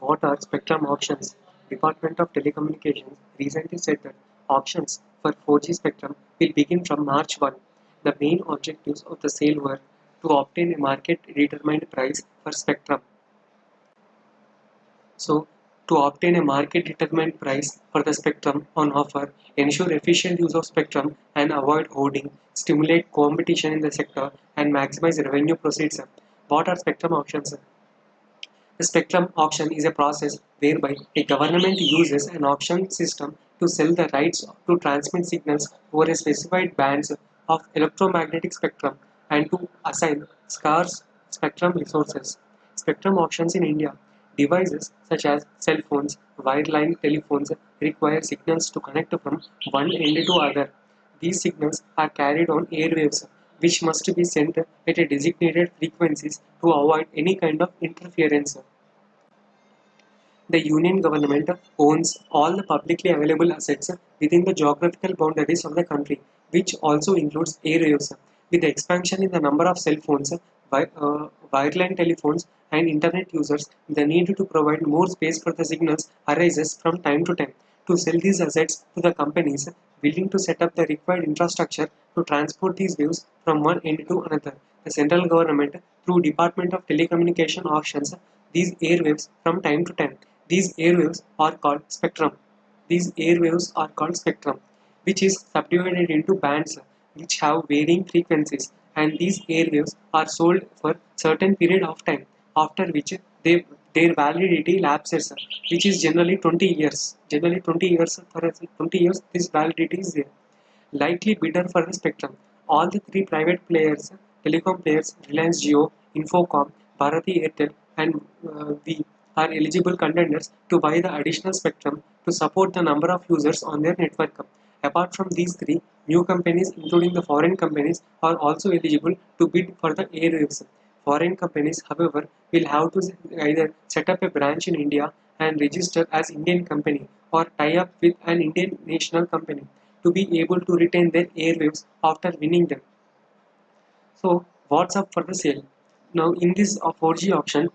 What are spectrum auctions? Department of Telecommunications recently said that auctions for 4G spectrum will begin from March 1. The main objectives of the sale were to obtain a market-determined price for spectrum. So, to obtain a market-determined price for the spectrum on offer, ensure efficient use of spectrum and avoid hoarding, stimulate competition in the sector, and maximize revenue proceeds. What are spectrum auctions? The spectrum auction is a process whereby a government uses an auction system to sell the rights to transmit signals over a specified bands of electromagnetic spectrum and to assign scarce spectrum resources. Spectrum auctions in India. Devices such as cell phones, wireline telephones require signals to connect from one end to other. These signals are carried on airwaves, which must be sent at a designated frequencies to avoid any kind of interference. The Union government owns all the publicly available assets within the geographical boundaries of the country, which also includes airwaves. With the expansion in the number of cell phones, wireline telephones, and internet users, the need to provide more space for the signals arises from time to time. To sell these assets to the companies willing to set up the required infrastructure to transport these waves from one end to another. The central government, through Department of Telecommunication auctions, these airwaves from time to time. These airwaves are called spectrum. These airwaves are called spectrum, which is subdivided into bands which have varying frequencies, and these airwaves are sold for certain period of time, after which their validity lapses, which is generally 20 years. Generally 20 years, for 20 years this validity is there. Likely bidder for the spectrum. All the three private players, telecom players, Reliance Jio, Infocom, Bharati Airtel, and we are eligible contenders to buy the additional spectrum to support the number of users on their network. Apart from these three, new companies, including the foreign companies, are also eligible to bid for the airwaves. Foreign companies, however, will have to either set up a branch in India and register as Indian company or tie up with an Indian national company to be able to retain their airwaves after winning them. So, what's up for the sale? Now, in this 4G auction,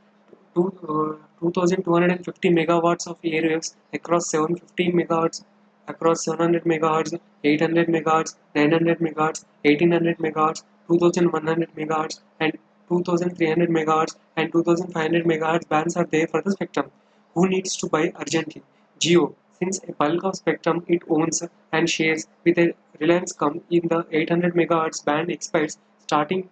2250 megawatts of airwaves across 750 megahertz, across 700 megahertz, 800 megahertz, 900 megahertz, 1800 megahertz, 2100 megahertz, and 2300 megahertz and 2500 megahertz bands are there for the spectrum. Who needs to buy urgently? Geo, since a bulk of spectrum it owns and shares with a Reliance come in the 800 megahertz band expires starting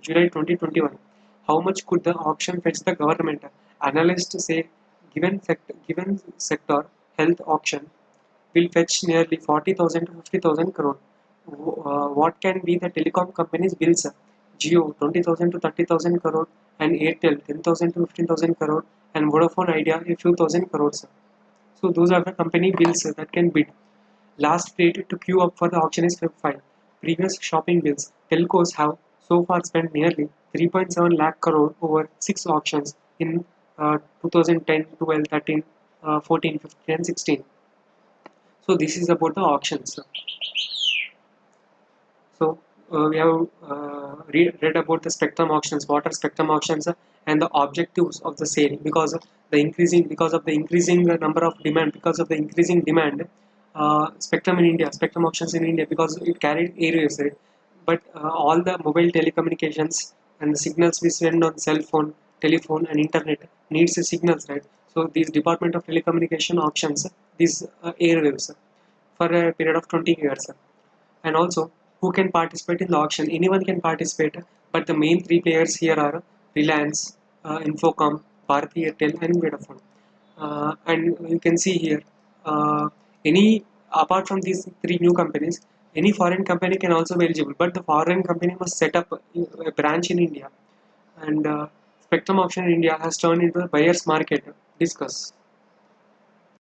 July 2021. How much could the auction fetch the government? Analysts say given sector health auction will fetch nearly 40,000 to 50,000 crore. What can be the telecom companies' bills? Jio 20,000 to 30,000 crore and Airtel 10,000 to 15,000 crore and Vodafone Idea a few thousand crores. So those are the company bills that can bid. Last date to queue up for the auction is Feb 5. Previous shopping bills. Telcos have so far spent nearly 3.7 lakh crore over 6 auctions in 2010, 12, 13, 14, 15 and 16. So this is about the auctions. So we have read about the spectrum auctions, what are spectrum auctions, and the objectives of the sale. Because of the increasing number of demand, because of the increasing demand, spectrum auctions in India, because it carried airwaves, right? But all the mobile telecommunications and the signals we send on cell phone, telephone, and internet needs the signals, right? So these Department of Telecommunication auctions these airwaves for a period of 20 years. And also, who can participate in the auction? Anyone can participate, but the main three players here are Reliance, Infocom, Bharati Airtel, and Vodafone. And you can see here, any apart from these three new companies, any foreign company can also be eligible, but the foreign company must set up a branch in India. And spectrum auction in India has turned into a buyer's market. Discuss.